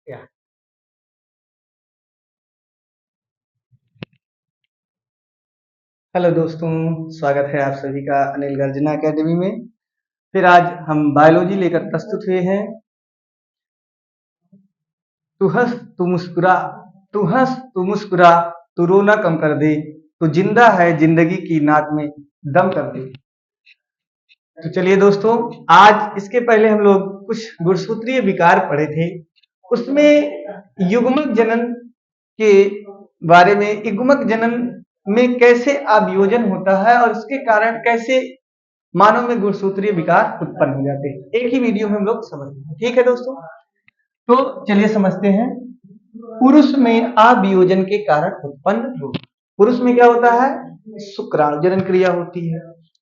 या हेलो दोस्तों, स्वागत है आप सभी का अनिल गर्जना एकेडमी में। फिर आज हम बायोलॉजी लेकर प्रस्तुत हुए हैं। तू हंस तू मुस्कुरा, तू हंस तू मुस्कुरा, तू रोना कम कर दे, तू जिंदा है जिंदगी की नाक में दम कर दे। तो चलिए दोस्तों, आज इसके पहले हम लोग कुछ गुणसूत्रीय विकार पढ़े थे। उसमें युग्मक जनन के बारे में, युग्मक जनन में कैसे अभियोजन होता है और उसके कारण कैसे मानव में गुणसूत्रीय विकार उत्पन्न हो जाते हैं, एक ही वीडियो में हम लोग समझ लेंगे। ठीक है दोस्तों, तो चलिए समझते हैं। पुरुष में अभियोजन के कारण उत्पन्न रोग। पुरुष में क्या होता है? शुक्राणु जनन क्रिया होती है।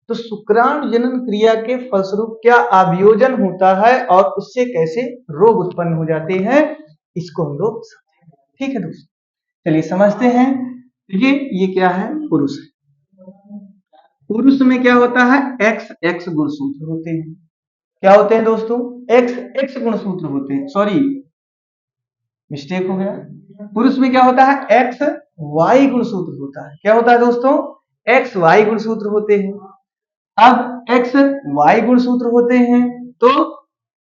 तो शुक्राणु जनन क्रिया के फलस्वरूप क्या अभियोजन होता है और उससे कैसे रोग उत्पन्न हो जाते हैं, इसको हम लोग समझेंगे। ठीक है दोस्तों, चलिए समझते हैं। ये क्या है? पुरुष। पुरुष में क्या होता है? एक्स एक्स गुणसूत्र होते हैं। क्या होते हैं दोस्तों? एक्स एक्स गुणसूत्र होते हैं। सॉरी, मिस्टेक हो गया। पुरुष में क्या होता है? एक्स वाई गुणसूत्र होता है। क्या होता है दोस्तों? एक्स वाई गुणसूत्र होते हैं। अब एक्स वाई गुणसूत्र होते हैं, तो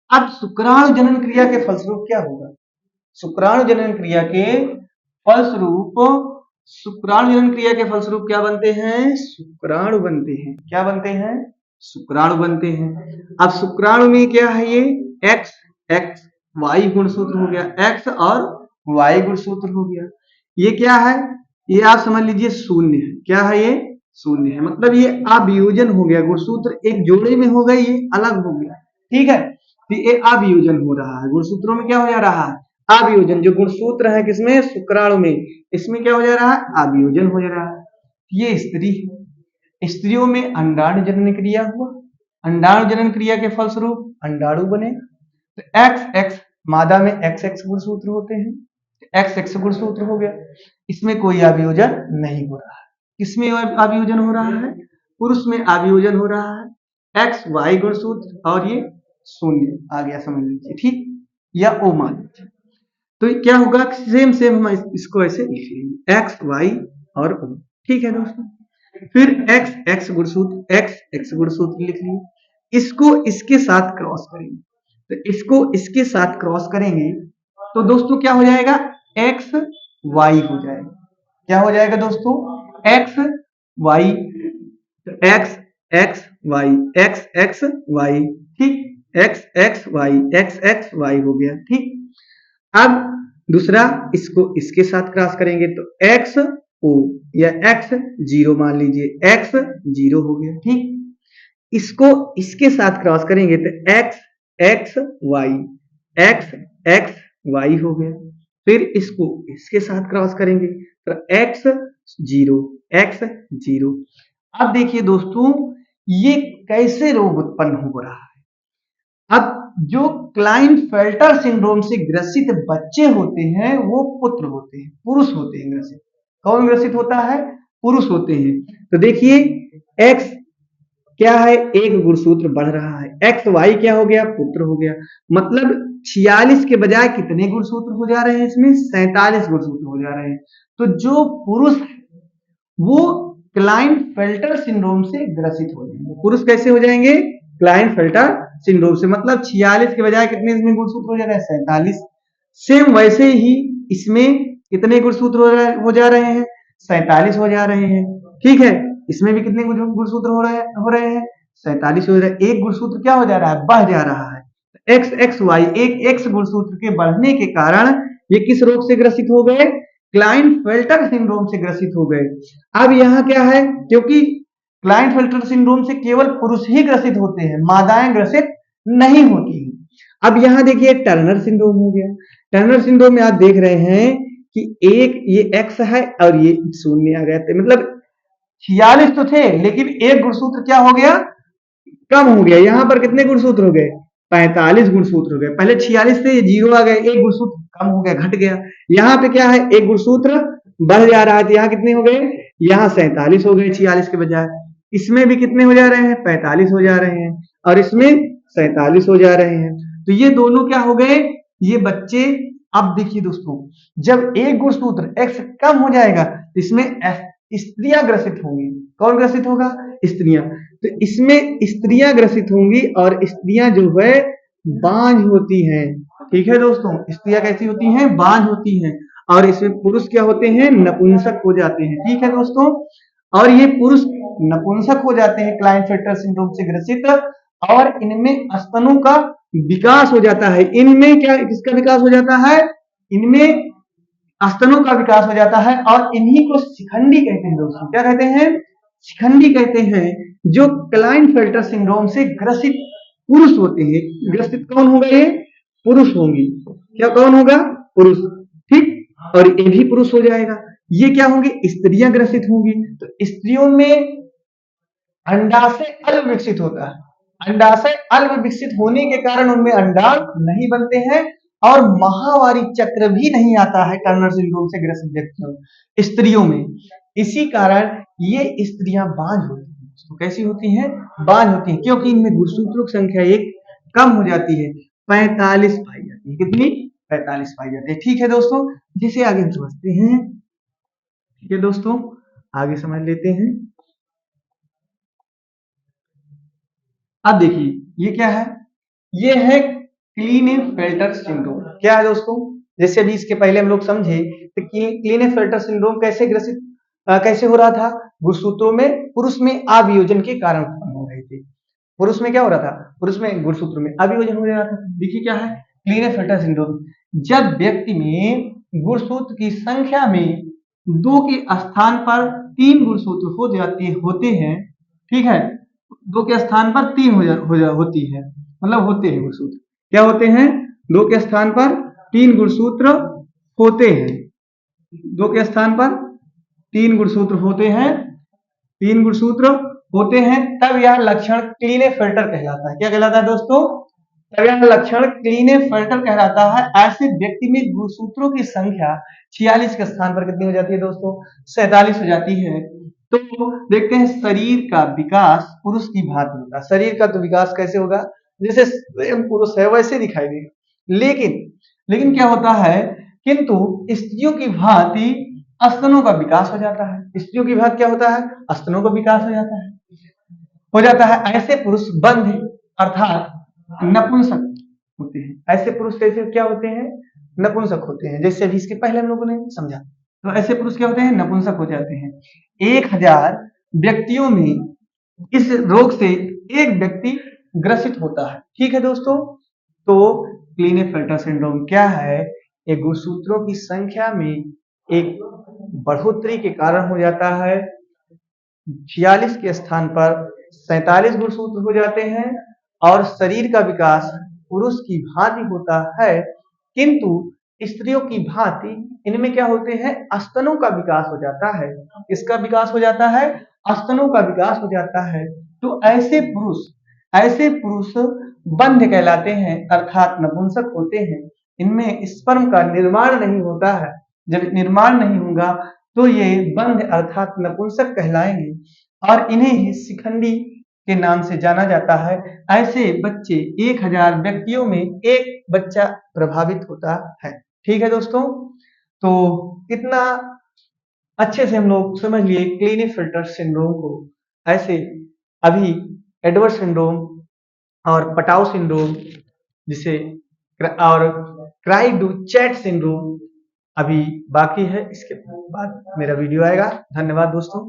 अब शुक्राणु जनन क्रिया के फलस्वरूप क्या होगा? शुक्राणु जनन क्रिया के फलस्वरूप, शुक्राणु जनन क्रिया के फलस्वरूप क्या बनते हैं? शुक्राणु बनते हैं। क्या बनते हैं? शुक्राणु बनते हैं। अब शुक्राणु में क्या है? ये एक्स एक्स वाई गुणसूत्र हो गया, एक्स और वाई गुणसूत्र हो गया। ये क्या है? ये आप समझ लीजिए शून्य है। क्या है ये? शून्य है। मतलब ये अभियोजन हो गया, गुणसूत्र एक जोड़े में हो गए, ये अलग हो गया। ठीक है, तो ये अभियोजन हो रहा है। गुणसूत्रों में क्या हो जा रहा है? अभियोजन। जो गुणसूत्र है किसमें? शुक्राणु में। इसमें क्या हो जा रहा है? अभियोजन हो जा रहा है। ये स्त्री है। स्त्रियों में अंडाणु जनन क्रिया हुआ। अंडाणु जनन क्रिया के फलस्वरूप अंडाणु बने। तो एक्स एक्स, मादा में एक्स एक्स गुणसूत्र होते हैं, एक्स एक्स गुणसूत्र हो गया। इसमें कोई अभियोजन नहीं हो रहा है। किसमें अभियोजन हो रहा है? पुरुष में अभियोजन हो रहा है। एक्स वाई गुणसूत्र, और ये शून्य आ गया, समझ लीजिए। ठीक, या ओ मान लीजिए। तो क्या होगा? सेम सेम हम इसको ऐसे लिख लेंगे, एक्स वाई और ओ। ठीक है दोस्तों, फिर एक्स एक्स गुणसूत्र, एक्स एक्स गुणसूत्र लिख लिए। इसको इसके साथ क्रॉस करेंगे, तो इसको इसके साथ क्रॉस करेंगे तो दोस्तों क्या हो जाएगा? एक्स वाई हो जाएगा। क्या हो जाएगा दोस्तों? X y. तो x x Y, x x y. ठीक, x x Y, x x Y हो गया। ठीक, अब दूसरा, इसको इसके साथ क्रॉस करेंगे तो एक्स ओ या एक्स जीरो मान लीजिए, एक्स जीरो हो गया। ठीक, इसको इसके साथ क्रॉस करेंगे तो x x Y, x x Y हो गया। फिर इसको इसके साथ क्रॉस करेंगे तो एक्स जीरो, एक्स जीरो। अब देखिए दोस्तों, ये कैसे रोग उत्पन्न हो रहा है। अब जो क्लाइनफेल्टर सिंड्रोम से ग्रसित बच्चे होते हैं वो पुत्र होते हैं, पुरुष होते हैं ग्रसित। कौन ग्रसित होता है? पुरुष होते हैं। तो देखिए, एक्स क्या है? एक गुणसूत्र बढ़ रहा है। एक्स वाई क्या हो गया? पुत्र हो गया। मतलब 46 के बजाय कितने गुणसूत्र हो जा रहे हैं इसमें? 47 गुणसूत्र हो जा रहे हैं। तो जो पुरुष है वो क्लाइनफेल्टर सिंड्रोम से ग्रसित हो जाएंगे। पुरुष कैसे हो जाएंगे? क्लाइनफेल्टर सिंड्रोम से। मतलब 46 के बजाय कितने इसमें गुणसूत्र हो जा रहे हैं? 47। सेम वैसे ही इसमें कितने गुणसूत्र हो जा रहे हैं? 47 हो जा रहे हैं। ठीक है, इसमें भी कितने गुणसूत्र हो रहे हैं? 47 हो रहे हैं। एक गुणसूत्र क्या हो जा रहा है? बढ़ जा रहा है। एक्स एक्स वाई, एक एक्स गुणसूत्र के बढ़ने के कारण ये किस रोग से ग्रसित हो गए? क्लाइनफेल्टर सिंड्रोम से ग्रसित हो गए। अब यहाँ क्या है? क्योंकि क्लाइनफेल्टर सिंड्रोम से केवल पुरुष ही ग्रसित होते हैं, मादाएं ग्रसित नहीं होती हैं। अब यहाँ देखिए टर्नर सिंड्रोम हो गया। टर्नर सिंड्रोम में आप देख रहे हैं कि एक ये एक्स है और ये शून्य आ गया, मतलब 46 तो थे लेकिन एक गुणसूत्र क्या हो गया? कम हो गया। यहाँ पर कितने गुणसूत्र हो गए? 45 गुणसूत्र हो गए। पहले 46 थे, ये जीरो आ गए, एक गुणसूत्र कम हो गया, घट गया। यहाँ पे क्या है? एक गुणसूत्र बढ़ जा रहा है, तो यहाँ कितने हो गए? यहाँ 47 हो गए 46 के बजाय। इसमें भी कितने हो जा रहे हैं? 45 हो जा रहे हैं, और इसमें 47 हो जा रहे हैं। तो ये दोनों क्या हो गए? ये बच्चे अब देखिए दोस्तों, जब एक गुणसूत्र X कम हो जाएगा तो इसमें स्त्रियां ग्रसित होंगी। कौन ग्रसित होगा? स्त्रियां। तो इसमें स्त्रियां ग्रसित होंगी और स्त्रियां जो है बांझ होती हैं। ठीक है दोस्तों, स्त्रियां कैसी होती हैं? बांझ होती हैं। और इसमें पुरुष क्या होते हैं? नपुंसक हो जाते हैं। ठीक है दोस्तों, और ये पुरुष नपुंसक हो जाते हैं क्लाइनफेल्टर सिंड्रोम से ग्रसित, और इनमें स्तनों का विकास हो जाता है। इनमें क्या, किसका विकास हो जाता है? इनमें स्तनों का विकास हो जाता है, और इन्हीं को शिखंडी कहते हैं दोस्तों। क्या कहते हैं? शिखंडी कहते हैं। जो क्लाइनफेल्टर सिंड्रोम से ग्रसित पुरुष होते हैं, ग्रसित कौन होगा? ये पुरुष होंगी। क्या कौन होगा? पुरुष। ठीक, और ये भी पुरुष हो जाएगा। ये क्या होंगे? स्त्रियां ग्रसित होंगी। तो स्त्रियों में अंडाशय अल्प विकसित होता है। अंडाशय अल्प विकसित होने के कारण उनमें अंडाणु नहीं बनते हैं, और माहवारी चक्र भी नहीं आता है टर्नर सिंड्रोम से ग्रसित व्यक्तियों स्त्रियों में। इसी कारण ये स्त्रियां बांझ होती हैं। तो कैसी होती हैं? बांझ होती हैं, क्योंकि इनमें गुणसूत्रों की संख्या एक कम हो जाती है, 45 पाई जाती है। कितनी? 45 पाई जाती है। ठीक है दोस्तों, जिसे आगे हम समझते हैं। ठीक है दोस्तों, आगे समझ लेते हैं। अब देखिए, ये क्या है? ये है क्लीनेफेल्टर सिंड्रोम। क्या है दोस्तों? जैसे अभी इसके पहले हम लोग समझे तो क्लीनेफेल्टर सिंड्रोम कैसे ग्रसित कैसे हो रहा था? गुणसूत्रों में पुरुष में अवियोजन के कारण उत्पन्न हो रहे थे। पुरुष में क्या हो रहा था? पुरुष में गुणसूत्र में अवियोजन हो रहा था। देखिए क्या है क्लीनेफेल्टर सिंड्रोम। जब व्यक्ति में गुणसूत्र की संख्या में 2 के स्थान पर 3 गुणसूत्र होते हैं। ठीक है, 2 के स्थान पर 3 होती है, मतलब होते हैं गुणसूत्र। क्या होते हैं? 2 के स्थान पर 3 गुणसूत्र होते हैं। 2 के स्थान पर 3 गुणसूत्र होते हैं। 3 गुणसूत्र होते हैं, तब यह लक्षण क्लीनेफेल्टर कहलाता है। क्या कहलाता है दोस्तों? तब यह लक्षण क्लीनेफेल्टर कहलाता है। ऐसे व्यक्ति में गुणसूत्रों की संख्या 46 के स्थान पर कितनी हो जाती है दोस्तों? 47 हो जाती है। तो देखते हैं, शरीर का विकास पुरुष की भांति होगा। शरीर का तो विकास कैसे होगा? जैसे स्वयं पुरुष है वैसे दिखाई देगा, लेकिन क्या होता है? किंतु स्त्रियों की भांति स्तनों का विकास हो जाता है। स्त्रियों की भांति क्या होता है? स्तनों का विकास हो जाता है। ऐसे पुरुष बंध अर्थात नपुंसक होते हैं। ऐसे पुरुष कैसे क्या होते हैं? नपुंसक होते हैं। जैसे अभी इसके पहले हम लोगों ने समझा, तो ऐसे पुरुष क्या होते हैं? नपुंसक हो जाते हैं। 1000 व्यक्तियों में इस रोग से एक व्यक्ति ग्रसित होता है। ठीक है दोस्तों, तो क्लीनेफेल्टर सिंड्रोम क्या है? एक गुणसूत्रों की संख्या में एक बढ़ोतरी के कारण हो जाता है। 46 के स्थान पर 47 गुणसूत्र हो जाते हैं, और शरीर का विकास पुरुष की भांति होता है, किंतु स्त्रियों की भांति इनमें क्या होते हैं? स्तनों का विकास हो जाता है। किसका विकास हो जाता है? स्तनों का विकास हो जाता है। तो ऐसे पुरुष बंध कहलाते हैं, अर्थात नपुंसक होते हैं। इनमें स्पर्म का निर्माण नहीं होता है। जब निर्माण नहीं होगा तो ये बंध अर्थात नपुंसक कहलाएंगे, और इन्हें ही शिखंडी के नाम से जाना जाता है। ऐसे बच्चे 1000 व्यक्तियों में एक बच्चा प्रभावित होता है। ठीक है दोस्तों, तो कितना अच्छे से हम लोग समझ लिए क्लीनेफेल्टर सिंड्रोम को। ऐसे अभी एडवर्ड सिंड्रोम और पटाउ सिंड्रोम, जिसे और क्राइडू-चैट सिंड्रोम अभी बाकी है। इसके बाद मेरा वीडियो आएगा। धन्यवाद दोस्तों।